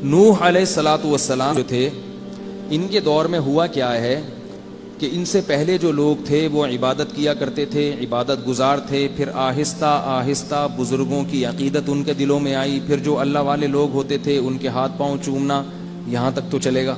نوح علیہ الصلاۃ والسلام جو تھے، ان کے دور میں ہوا کیا ہے کہ ان سے پہلے جو لوگ تھے وہ عبادت کیا کرتے تھے، عبادت گزار تھے، پھر آہستہ آہستہ بزرگوں کی عقیدت ان کے دلوں میں آئی، پھر جو اللہ والے لوگ ہوتے تھے ان کے ہاتھ پاؤں چومنا، یہاں تک تو چلے گا،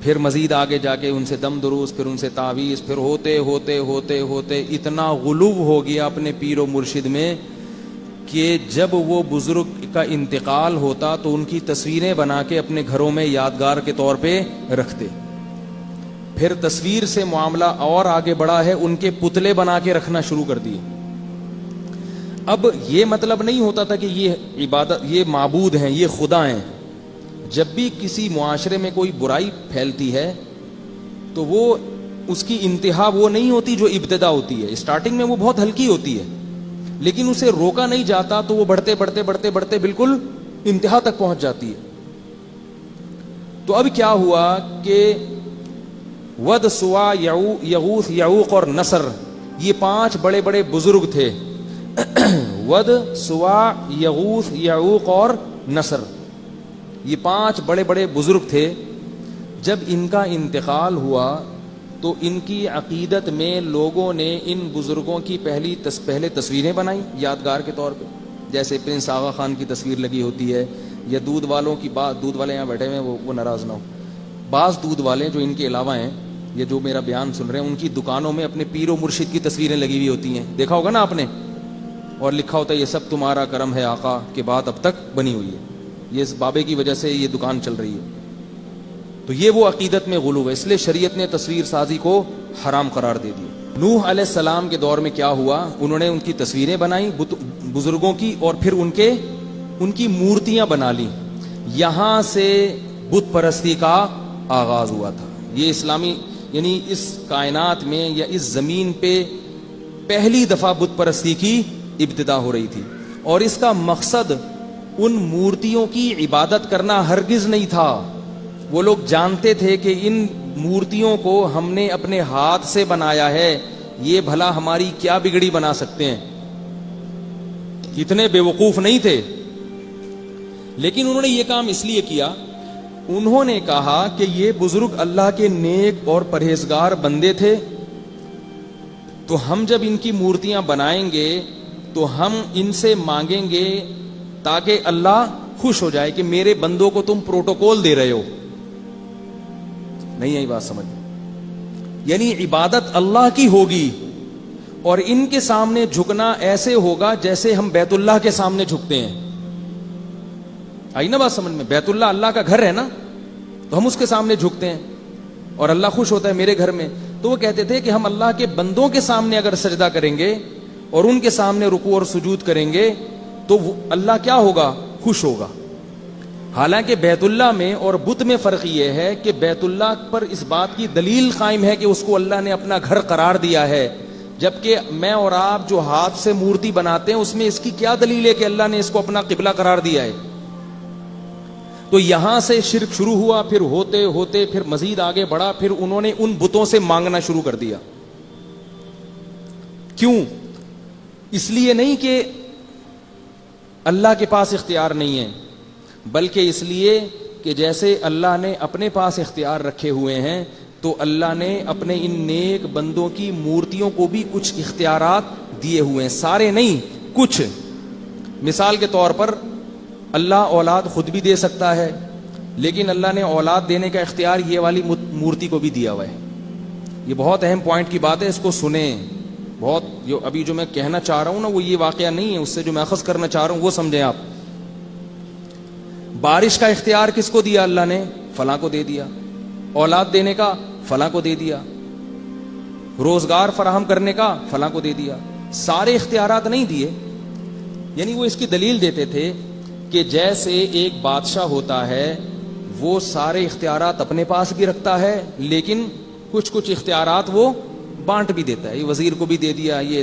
پھر مزید آگے جا کے ان سے دم دروس، پھر ان سے تعویذ، پھر ہوتے ہوتے ہوتے ہوتے اتنا غلو ہو گیا اپنے پیر و مرشد میں کہ جب وہ بزرگ کا انتقال ہوتا تو ان کی تصویریں بنا کے اپنے گھروں میں یادگار کے طور پہ رکھتے. پھر تصویر سے معاملہ اور آگے بڑھا ہے، ان کے پتلے بنا کے رکھنا شروع کر دیے. اب یہ مطلب نہیں ہوتا تھا کہ یہ عبادت، یہ معبود ہیں، یہ خدا ہیں. جب بھی کسی معاشرے میں کوئی برائی پھیلتی ہے تو وہ اس کی انتہا وہ نہیں ہوتی جو ابتدا ہوتی ہے. اسٹارٹنگ میں وہ بہت ہلکی ہوتی ہے، لیکن اسے روکا نہیں جاتا تو وہ بڑھتے بڑھتے بڑھتے بڑھتے بالکل انتہا تک پہنچ جاتی ہے. تو اب کیا ہوا کہ ود، سوا، یغوث، یعوق اور نصر، یہ 5 بڑے بڑے بزرگ تھے. ود، سوا، یغوث، یعوق اور نصر، یہ 5 بڑے بڑے بزرگ تھے. جب ان کا انتقال ہوا تو ان کی عقیدت میں لوگوں نے ان بزرگوں کی پہلے تصویریں بنائیں یادگار کے طور پہ، جیسے پرنس آغا خان کی تصویر لگی ہوتی ہے، یا دودھ والوں کی دودھ والے یہاں بیٹھے ہوئے ہیں وہ ناراض نہ ہو، بعض دودھ والے جو ان کے علاوہ ہیں، یہ جو میرا بیان سن رہے ہیں، ان کی دکانوں میں اپنے پیر و مرشد کی تصویریں لگی ہوئی ہوتی ہیں، دیکھا ہوگا نا آپ نے، اور لکھا ہوتا ہے یہ سب تمہارا کرم ہے آقا، کے بعد اب تک بنی ہوئی ہے، یہ اس بابے کی وجہ سے یہ دکان چل رہی ہے. تو یہ وہ عقیدت میں غلو ہے، اس لیے شریعت نے تصویر سازی کو حرام قرار دے دی. نوح علیہ السلام کے دور میں کیا ہوا، انہوں نے ان کی تصویریں بنائی بزرگوں کی، اور پھر ان کی مورتیاں بنا لی. یہاں سے بت پرستی کا آغاز ہوا تھا. یہ اسلامی یعنی اس کائنات میں یا اس زمین پہ پہلی دفعہ بت پرستی کی ابتدا ہو رہی تھی، اور اس کا مقصد ان مورتیوں کی عبادت کرنا ہرگز نہیں تھا. وہ لوگ جانتے تھے کہ ان مورتیوں کو ہم نے اپنے ہاتھ سے بنایا ہے، یہ بھلا ہماری کیا بگڑی بنا سکتے ہیں. اتنے بے وقوف نہیں تھے، لیکن انہوں نے یہ کام اس لیے کیا، انہوں نے کہا کہ یہ بزرگ اللہ کے نیک اور پرہیزگار بندے تھے، تو ہم جب ان کی مورتیاں بنائیں گے تو ہم ان سے مانگیں گے تاکہ اللہ خوش ہو جائے کہ میرے بندوں کو تم پروٹوکول دے رہے ہو. نہیں آئی بات سمجھ؟ یعنی عبادت اللہ کی ہوگی، اور ان کے سامنے جھکنا ایسے ہوگا جیسے ہم بیت اللہ کے سامنے جھکتے ہیں. آئی نا بات سمجھ میں؟ بیت اللہ اللہ کا گھر ہے نا، تو ہم اس کے سامنے جھکتے ہیں اور اللہ خوش ہوتا ہے میرے گھر میں. تو وہ کہتے تھے کہ ہم اللہ کے بندوں کے سامنے اگر سجدہ کریں گے اور ان کے سامنے رکوع اور سجود کریں گے تو اللہ کیا ہوگا؟ خوش ہوگا. حالانکہ بیت اللہ میں اور بت میں فرق یہ ہے کہ بیت اللہ پر اس بات کی دلیل قائم ہے کہ اس کو اللہ نے اپنا گھر قرار دیا ہے، جبکہ میں اور آپ جو ہاتھ سے مورتی بناتے ہیں اس میں اس کی کیا دلیل ہے کہ اللہ نے اس کو اپنا قبلہ قرار دیا ہے. تو یہاں سے شرک شروع ہوا، پھر ہوتے ہوتے پھر مزید آگے بڑھا، پھر انہوں نے ان بتوں سے مانگنا شروع کر دیا. کیوں؟ اس لیے نہیں کہ اللہ کے پاس اختیار نہیں ہے، بلکہ اس لیے کہ جیسے اللہ نے اپنے پاس اختیار رکھے ہوئے ہیں تو اللہ نے اپنے ان نیک بندوں کی مورتیوں کو بھی کچھ اختیارات دیے ہوئے ہیں، سارے نہیں کچھ. مثال کے طور پر اللہ اولاد خود بھی دے سکتا ہے، لیکن اللہ نے اولاد دینے کا اختیار یہ والی مورتی کو بھی دیا ہوا ہے. یہ بہت اہم پوائنٹ کی بات ہے، اس کو سنیں. بہت جو میں کہنا چاہ رہا ہوں نا وہ یہ واقعہ نہیں ہے، اس سے جو میں اخذ کرنا چاہ رہا ہوں وہ سمجھیں آپ. بارش کا اختیار کس کو دیا؟ اللہ نے فلاں کو دے دیا. اولاد دینے کا فلاں کو دے دیا. روزگار فراہم کرنے کا فلاں کو دے دیا. سارے اختیارات نہیں دیے. یعنی وہ اس کی دلیل دیتے تھے کہ جیسے ایک بادشاہ ہوتا ہے وہ سارے اختیارات اپنے پاس بھی رکھتا ہے، لیکن کچھ اختیارات وہ بانٹ بھی دیتا ہے. یہ وزیر کو بھی دے دیا. یہ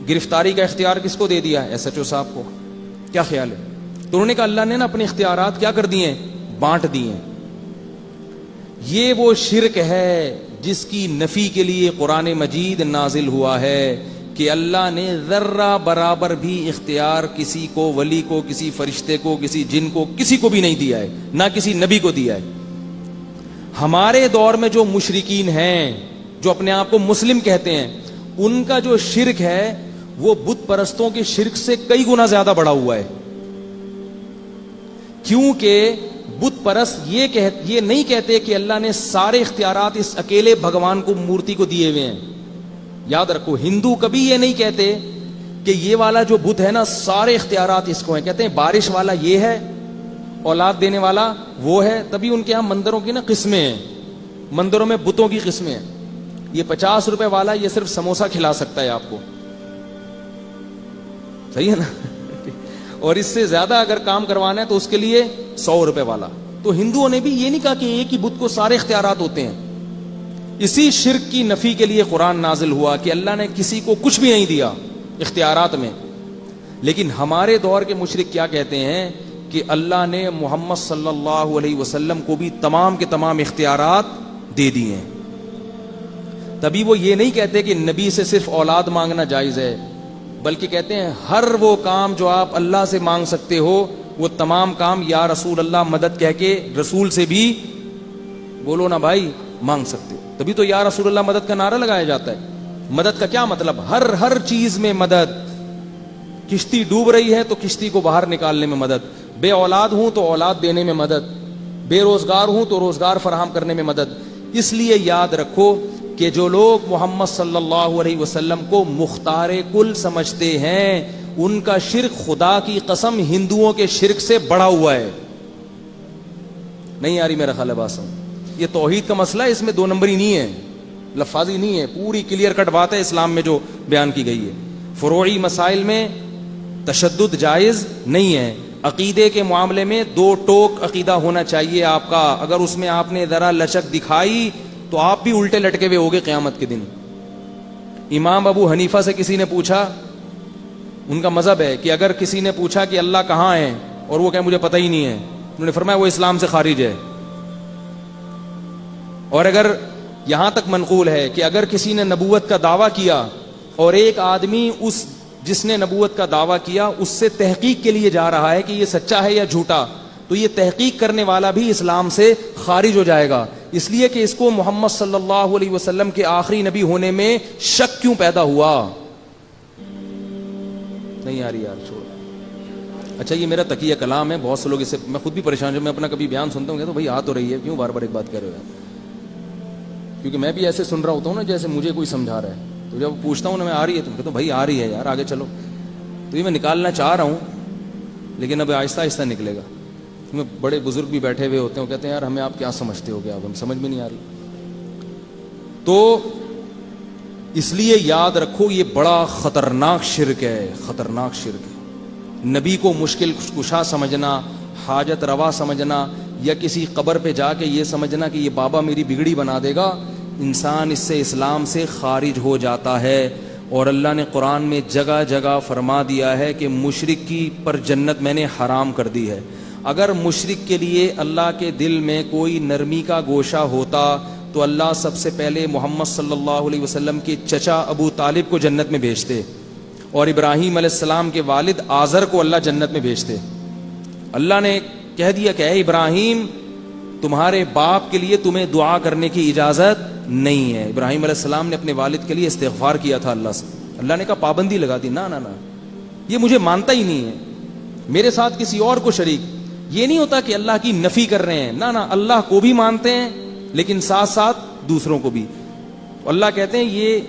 گرفتاری کا اختیار کس کو دے دیا؟ ایس ایچ او صاحب کو. کیا خیال ہے؟ تو انہوں نے کہا اللہ نے نا اپنے اختیارات کیا کر دیے؟ بانٹ دیے. یہ وہ شرک ہے جس کی نفی کے لیے قرآن مجید نازل ہوا ہے کہ اللہ نے ذرہ برابر بھی اختیار کسی کو، ولی کو، کسی فرشتے کو، کسی جن کو، کسی کو بھی نہیں دیا ہے، نہ کسی نبی کو دیا ہے۔ ہمارے دور میں جو مشرکین ہیں، جو اپنے آپ کو مسلم کہتے ہیں، ان کا جو شرک ہے وہ بت پرستوں کے شرک سے کئی گنا زیادہ بڑا ہوا ہے، کیونکہ بت پرست یہ نہیں کہتے کہ اللہ نے سارے اختیارات اس اکیلے بھگوان کو، مورتی کو دیے ہوئے ہیں۔ یاد رکھو، ہندو کبھی یہ نہیں کہتے کہ یہ والا جو بت ہے نا سارے اختیارات اس کو ہیں، کہتے ہیں بارش والا یہ ہے، اولاد دینے والا وہ ہے۔ تبھی ان کے ہاں مندروں کی نا قسمیں ہیں، مندروں میں بتوں کی قسمیں ہیں۔ یہ 50 روپے والا یہ صرف سموسا کھلا سکتا ہے آپ کو، صحیح ہے نا؟ اور اس سے زیادہ اگر کام کروانا ہے تو اس کے لیے 100 روپے والا۔ تو ہندوؤں نے بھی یہ نہیں کہا کہ ایک ہی بت کو سارے اختیارات ہوتے ہیں۔ اسی شرک کی نفی کے لیے قرآن نازل ہوا کہ اللہ نے کسی کو کچھ بھی نہیں دیا اختیارات میں۔ لیکن ہمارے دور کے مشرک کیا کہتے ہیں کہ اللہ نے محمد صلی اللہ علیہ وسلم کو بھی تمام کے تمام اختیارات دے دیے ہیں۔ تبھی وہ یہ نہیں کہتے کہ نبی سے صرف اولاد مانگنا جائز ہے، بلکہ کہتے ہیں ہر وہ کام جو آپ اللہ سے مانگ سکتے ہو وہ تمام کام یا رسول اللہ مدد کہہ کے رسول سے بھی بولو نا بھائی مانگ سکتے ہو۔ تبھی تو یا رسول اللہ مدد کا نعرہ لگایا جاتا ہے۔ مدد کا کیا مطلب؟ ہر چیز میں مدد۔ کشتی ڈوب رہی ہے تو کشتی کو باہر نکالنے میں مدد، بے اولاد ہوں تو اولاد دینے میں مدد، بے روزگار ہوں تو روزگار فراہم کرنے میں مدد۔ اس لیے یاد رکھو کہ جو لوگ محمد صلی اللہ علیہ وسلم کو مختار کل سمجھتے ہیں ان کا شرک خدا کی قسم ہندوؤں کے شرک سے بڑا ہوا ہے۔ نہیں آ رہی میرا خیال ہے بات سمجھ؟ یہ توحید کا مسئلہ ہے، اس میں 2 نمبری نہیں ہے، لفاظی نہیں ہے، پوری کلیئر کٹ بات ہے اسلام میں جو بیان کی گئی ہے۔ فروعی مسائل میں تشدد جائز نہیں ہے۔ عقیدے کے معاملے میں 2 ٹوک عقیدہ ہونا چاہیے آپ کا۔ اگر اس میں آپ نے ذرا لچک دکھائی تو آپ بھی الٹے لٹکے ہوئے ہوگے قیامت کے دن۔ امام ابو حنیفہ سے کسی نے پوچھا، ان کا مذہب ہے کہ اگر کسی نے پوچھا کہ اللہ کہاں ہے اور وہ کہے مجھے پتہ ہی نہیں ہے، انہوں نے فرمایا وہ اسلام سے خارج ہے۔ اور اگر یہاں تک منقول ہے کہ اگر کسی نے نبوت کا دعویٰ کیا اور ایک آدمی اس جس نے نبوت کا دعویٰ کیا اس سے تحقیق کے لیے جا رہا ہے کہ یہ سچا ہے یا جھوٹا، تو یہ تحقیق کرنے والا بھی اسلام سے خارج ہو جائے گا، اس لیے کہ اس کو محمد صلی اللہ علیہ وسلم کے آخری نبی ہونے میں شک کیوں پیدا ہوا؟ نہیں آ رہی یار، چھوڑ۔ اچھا یہ میرا تقیہ کلام ہے، بہت سے لوگ اسے، میں خود بھی پریشان ہوں، میں اپنا کبھی بیان سنتا ہوں کہ تو بھائی آ تو رہی ہے، کیوں بار بار ایک بات کہہ رہے ہو؟ کیونکہ میں بھی ایسے سن رہا ہوتا ہوں نا جیسے مجھے کوئی سمجھا رہا ہے، تو جب پوچھتا ہوں نا میں آ رہی ہے، تو کہتا ہوں بھائی آ رہی ہے یار آگے چلو۔ تو یہ میں نکالنا چاہ رہا ہوں لیکن اب آہستہ آہستہ نکلے گا۔ بڑے بزرگ بھی بیٹھے ہوئے ہوتے ہیں، وہ کہتے ہیں یار ہمیں آپ کیا سمجھتے ہو گے، اب ہم سمجھ میں نہیں آ رہی۔ تو اس لیے یاد رکھو یہ بڑا خطرناک شرک ہے، خطرناک شرک ہے۔ نبی کو مشکل کشا سمجھنا، حاجت روا سمجھنا، یا کسی قبر پہ جا کے یہ سمجھنا کہ یہ بابا میری بگڑی بنا دے گا، انسان اس سے اسلام سے خارج ہو جاتا ہے۔ اور اللہ نے قرآن میں جگہ جگہ فرما دیا ہے کہ مشرک کی پر جنت میں نے حرام کر دی ہے۔ اگر مشرک کے لیے اللہ کے دل میں کوئی نرمی کا گوشہ ہوتا تو اللہ سب سے پہلے محمد صلی اللہ علیہ وسلم کے چچا ابو طالب کو جنت میں بھیجتے، اور ابراہیم علیہ السلام کے والد آزر کو اللہ جنت میں بھیجتے۔ اللہ نے کہہ دیا کہ اے ابراہیم تمہارے باپ کے لیے تمہیں دعا کرنے کی اجازت نہیں ہے۔ ابراہیم علیہ السلام نے اپنے والد کے لیے استغفار کیا تھا اللہ سے، اللہ نے کہا پابندی لگا دی، نہ نہ نہ یہ مجھے مانتا ہی نہیں ہے، میرے ساتھ کسی اور کو شریک۔ یہ نہیں ہوتا کہ اللہ کی نفی کر رہے ہیں، نہ نہ اللہ کو بھی مانتے ہیں لیکن ساتھ ساتھ دوسروں کو بھی۔ اللہ کہتے ہیں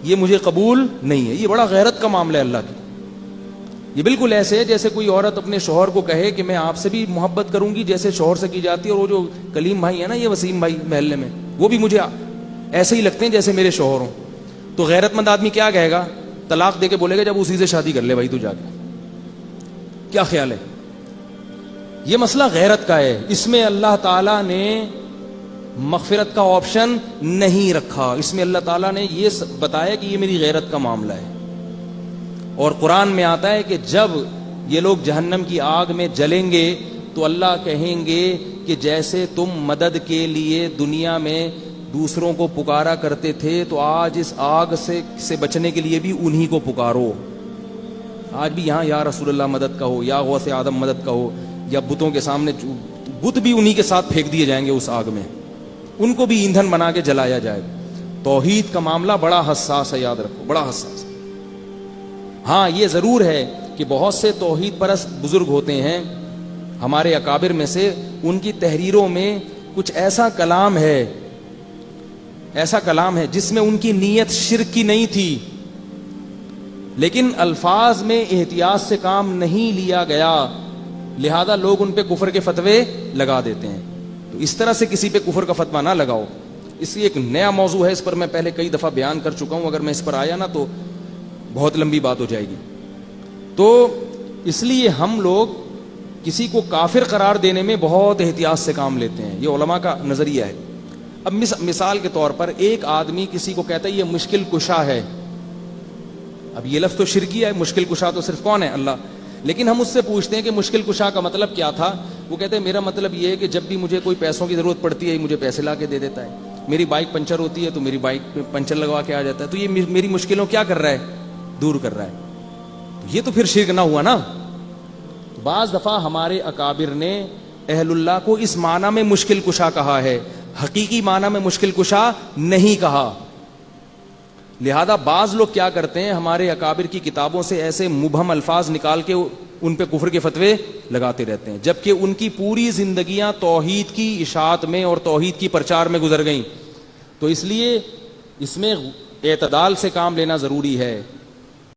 یہ مجھے قبول نہیں ہے۔ یہ بڑا غیرت کا معاملہ ہے اللہ کی۔ یہ بالکل ایسے ہے جیسے کوئی عورت اپنے شوہر کو کہے کہ میں آپ سے بھی محبت کروں گی جیسے شوہر سے کی جاتی ہے، اور وہ جو کلیم بھائی ہے نا، یہ وسیم بھائی محلے میں، وہ بھی مجھے ایسے ہی لگتے ہیں جیسے میرے شوہر ہوں۔ تو غیرت مند آدمی کیا کہے گا؟ طلاق دے کے بولے گا جب اسی سے شادی کر لے بھائی تو جا کے۔ کیا خیال ہے؟ یہ مسئلہ غیرت کا ہے، اس میں اللہ تعالیٰ نے مغفرت کا آپشن نہیں رکھا، اس میں اللہ تعالیٰ نے یہ بتایا کہ یہ میری غیرت کا معاملہ ہے۔ اور قرآن میں آتا ہے کہ جب یہ لوگ جہنم کی آگ میں جلیں گے تو اللہ کہیں گے کہ جیسے تم مدد کے لیے دنیا میں دوسروں کو پکارا کرتے تھے تو آج اس آگ سے بچنے کے لیے بھی انہی کو پکارو. آج بھی یہاں یا رسول اللہ مدد کہو, یا غوث آدم مدد کہو, یا بتوں کے سامنے بت بھی انہی کے ساتھ پھینک دیے جائیں گے اس آگ میں, ان کو بھی ایندھن بنا کے جلایا جائے. توحید کا معاملہ بڑا حساس ہے, یاد رکھو, بڑا حساس. ہاں یہ ضرور ہے کہ بہت سے توحید پرست بزرگ ہوتے ہیں ہمارے اکابر میں سے, ان کی تحریروں میں کچھ ایسا کلام ہے جس میں ان کی نیت شرک کی نہیں تھی, لیکن الفاظ میں احتیاط سے کام نہیں لیا گیا, لہذا لوگ ان پہ کفر کے فتوے لگا دیتے ہیں. تو اس طرح سے کسی پہ کفر کا فتویٰ نہ لگاؤ. اس لیے ایک نیا موضوع ہے, اس پر میں پہلے کئی دفعہ بیان کر چکا ہوں, اگر میں اس پر آیا نا تو بہت لمبی بات ہو جائے گی. تو اس لیے ہم لوگ کسی کو کافر قرار دینے میں بہت احتیاط سے کام لیتے ہیں, یہ علماء کا نظریہ ہے. اب مثال کے طور پر ایک آدمی کسی کو کہتا ہے یہ مشکل کشا ہے. اب یہ لفظ تو شرکی ہے, مشکل کشا تو صرف کون ہے؟ اللہ. لیکن ہم اس سے پوچھتے ہیں کہ مشکل کشا کا مطلب کیا تھا؟ وہ کہتے ہیں میرا مطلب یہ ہے کہ جب بھی مجھے کوئی پیسوں کی ضرورت پڑتی ہے مجھے پیسے لا کے دے دیتا ہے, میری بائک پنچر ہوتی ہے تو میری بائک پہ پنچر لگوا کے آ جاتا ہے, تو یہ میری مشکلوں کیا کر رہا ہے؟ دور کر رہا ہے. یہ تو پھر شرک نہ ہوا نا. بعض دفعہ ہمارے اکابر نے اہل اللہ کو اس معنی میں مشکل کشا کہا ہے, حقیقی معنی میں مشکل کشا نہیں کہا. لہذا بعض لوگ کیا کرتے ہیں, ہمارے اکابر کی کتابوں سے ایسے مبہم الفاظ نکال کے ان پہ کفر کے فتوے لگاتے رہتے ہیں, جبکہ ان کی پوری زندگیاں توحید کی اشاعت میں اور توحید کی پرچار میں گزر گئیں. تو اس لیے اس میں اعتدال سے کام لینا ضروری ہے.